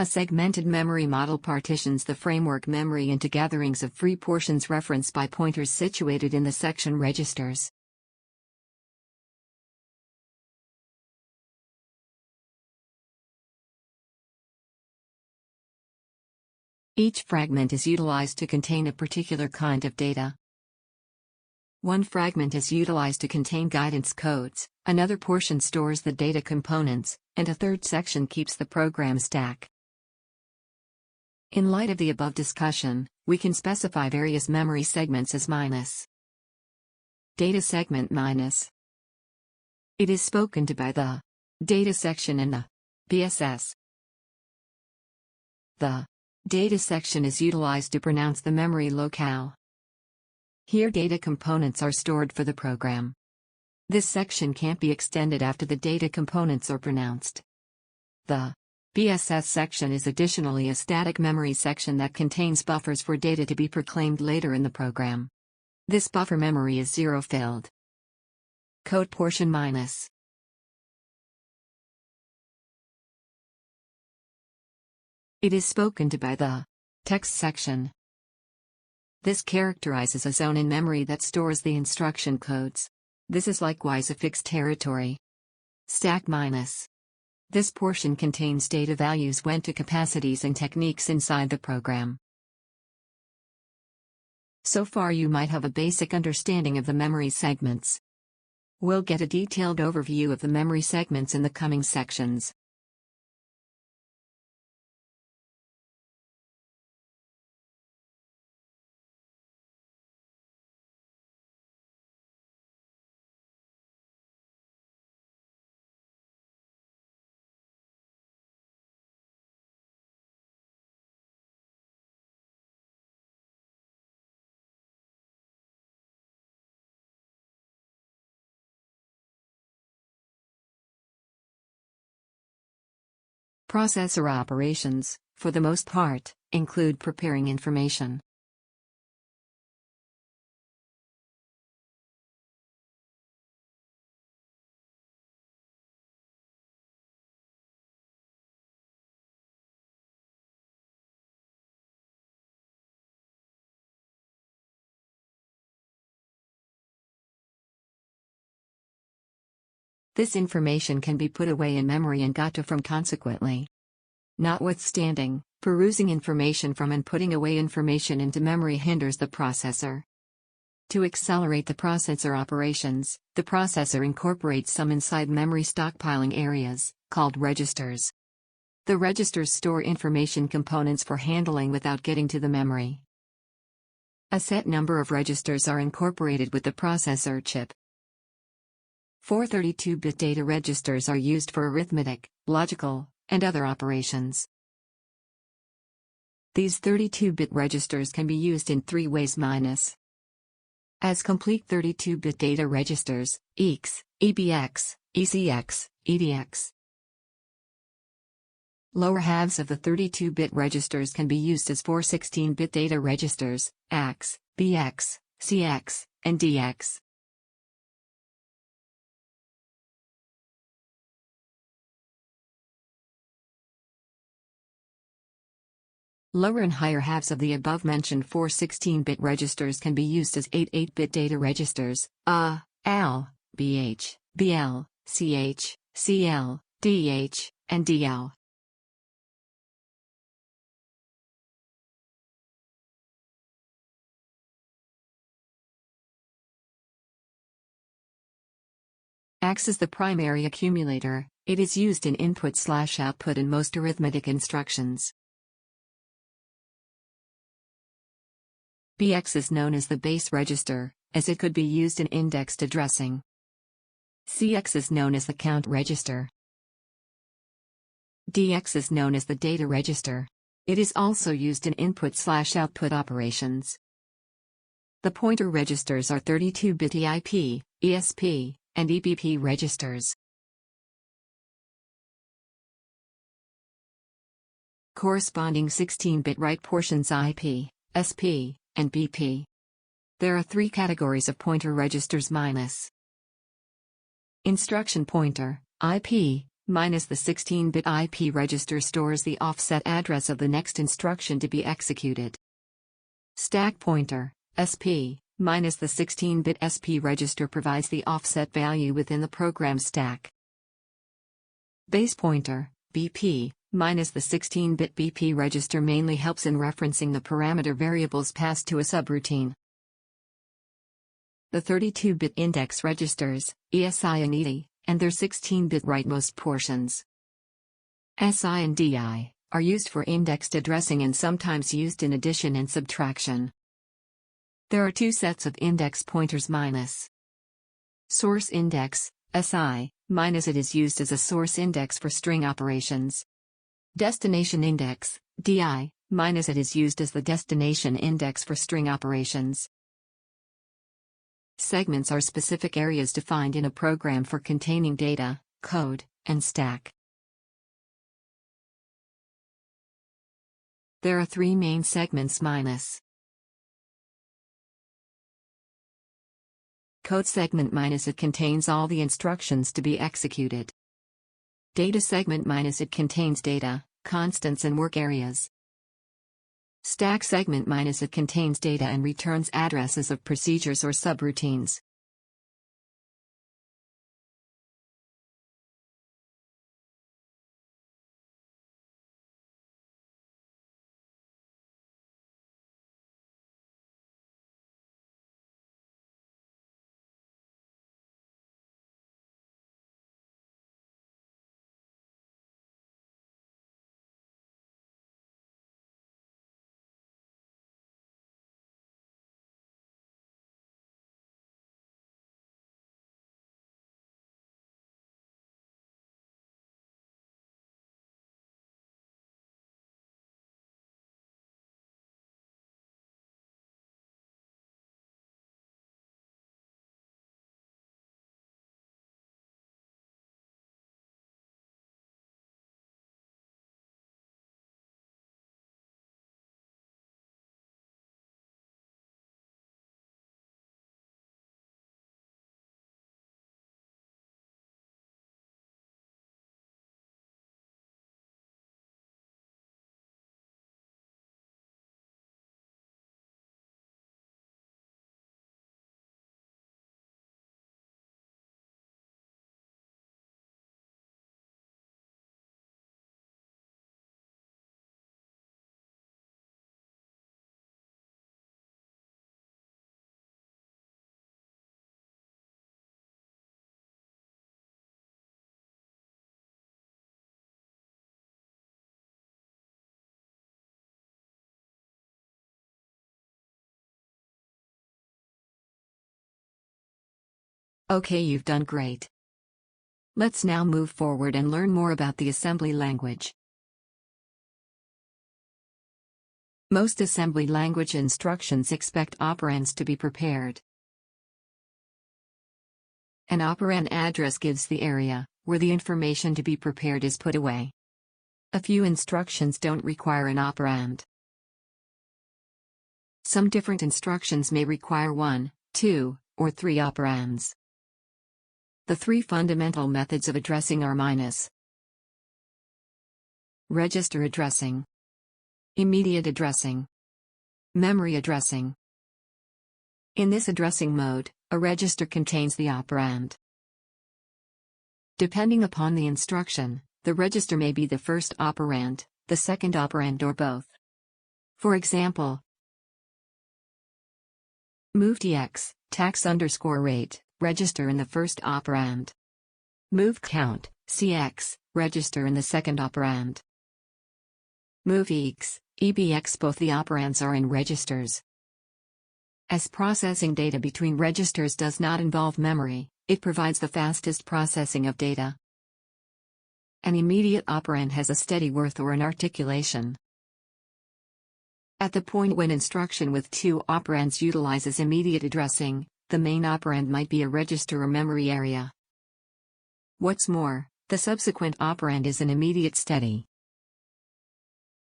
A segmented memory model partitions the framework memory into gatherings of free portions referenced by pointers situated in the section registers. Each fragment is utilized to contain a particular kind of data. One fragment is utilized to contain guidance codes, another portion stores the data components, and a third section keeps the program stack. In light of the above discussion, we can specify various memory segments as minus. Data segment minus. It is spoken to by the data section in the BSS. The data section is utilized to pronounce the memory locale. Here data components are stored for the program. This section can't be extended after the data components are pronounced. The BSS section is additionally a static memory section that contains buffers for data to be proclaimed later in the program. This buffer memory is zero-filled. Code portion minus. It is spoken to by the text section. This characterizes a zone in memory that stores the instruction codes. This is likewise a fixed territory. Stack minus. This portion contains data values when to capacities and techniques inside the program. So far you might have a basic understanding of the memory segments. We'll get a detailed overview of the memory segments in the coming sections. Processor operations, for the most part, include preparing information. This information can be put away in memory and got to from consequently. Notwithstanding, perusing information from and putting away information into memory hinders the processor. To accelerate the processor operations, the processor incorporates some inside memory stockpiling areas, called registers. The registers store information components for handling without getting to the memory. A set number of registers are incorporated with the processor chip. 4 32-bit data registers are used for arithmetic, logical, and other operations. These 32-bit registers can be used in three ways minus. As complete 32-bit data registers, EX, EBX, ECX, EDX. Lower halves of the 32-bit registers can be used as 4 16-bit data registers, AX, BX, CX, and DX. Lower and higher halves of the above-mentioned 4 16-bit registers can be used as 8 8-bit data registers, A, AL, BH, BL, CH, CL, DH, and DL. AX is the primary accumulator. It is used in input/output in most arithmetic instructions. BX is known as the base register, as it could be used in indexed addressing. CX is known as the count register. DX is known as the data register. It is also used in input/output operations. The pointer registers are 32-bit EIP, ESP, and EBP registers. Corresponding 16-bit write portions IP, SP, and BP. There are three categories of pointer registers minus. Instruction pointer, IP, minus the 16-bit IP register stores the offset address of the next instruction to be executed. Stack pointer, SP, minus the 16-bit SP register provides the offset value within the program stack. Base pointer, BP, minus the 16-bit BP register mainly helps in referencing the parameter variables passed to a subroutine. The 32-bit index registers, ESI and EDI, and their 16-bit rightmost portions, SI and DI, are used for indexed addressing and sometimes used in addition and subtraction. There are two sets of index pointers minus. Source index, SI, minus it is used as a source index for string operations. Destination index, DI, minus it is used as the destination index for string operations. Segments are specific areas defined in a program for containing data, code, and stack. There are three main segments minus. Code segment minus it contains all the instructions to be executed. Data segment minus it contains data, constants and work areas. Stack segment minus it contains data and returns addresses of procedures or subroutines. Okay, you've done great. Let's now move forward and learn more about the assembly language. Most assembly language instructions expect operands to be prepared. An operand address gives the area where the information to be prepared is put away. A few instructions don't require an operand. Some different instructions may require 1, 2, or 3 operands. The three fundamental methods of addressing are minus. Register addressing. Immediate addressing. Memory addressing. In this addressing mode, a register contains the operand. Depending upon the instruction, the register may be the first operand, the second operand or both. For example, move TX, tax_rate, register in the first operand. Move count, CX, register in the second operand. Move EX, EBX, both the operands are in registers. As processing data between registers does not involve memory, it provides the fastest processing of data. An immediate operand has a steady worth or an articulation. At the point when instruction with 2 operands utilizes immediate addressing, the main operand might be a register or memory area. What's more, the subsequent operand is an immediate steady.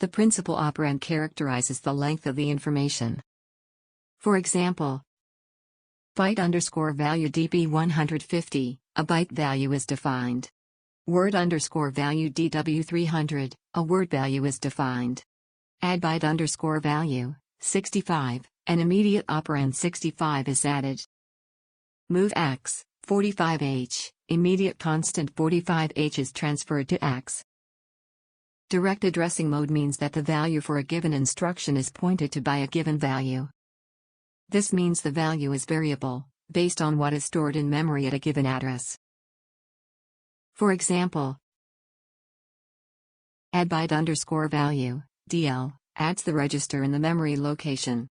The principal operand characterizes the length of the information. For example, byte_value DB150, a byte value is defined. Word underscore value DW300, a word value is defined. Add byte underscore value, 65, an immediate operand 65 is added. Move X, 45H, immediate constant 45H is transferred to X. Direct addressing mode means that the value for a given instruction is pointed to by a given value. This means the value is variable, based on what is stored in memory at a given address. For example, add byte underscore value, DL, adds the register in the memory location.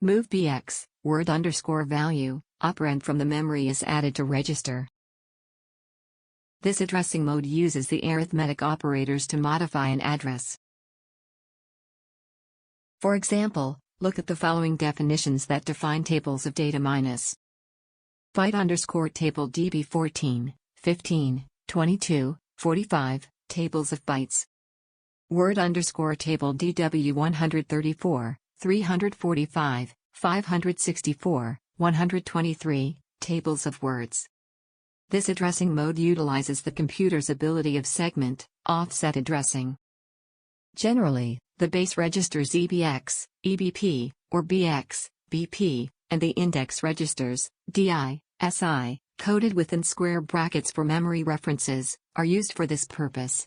Move BX, word underscore value, operand from the memory is added to register. This addressing mode uses the arithmetic operators to modify an address. For example, look at the following definitions that define tables of data minus. Byte underscore table DB 14, 15, 22, 45, tables of bytes. Word underscore table DW 134, 345, 564, 123, tables of words. This addressing mode utilizes the computer's ability of segment, offset addressing. Generally, the base registers EBX, EBP, or BX, BP, and the index registers, DI, SI, coded within square brackets for memory references, are used for this purpose.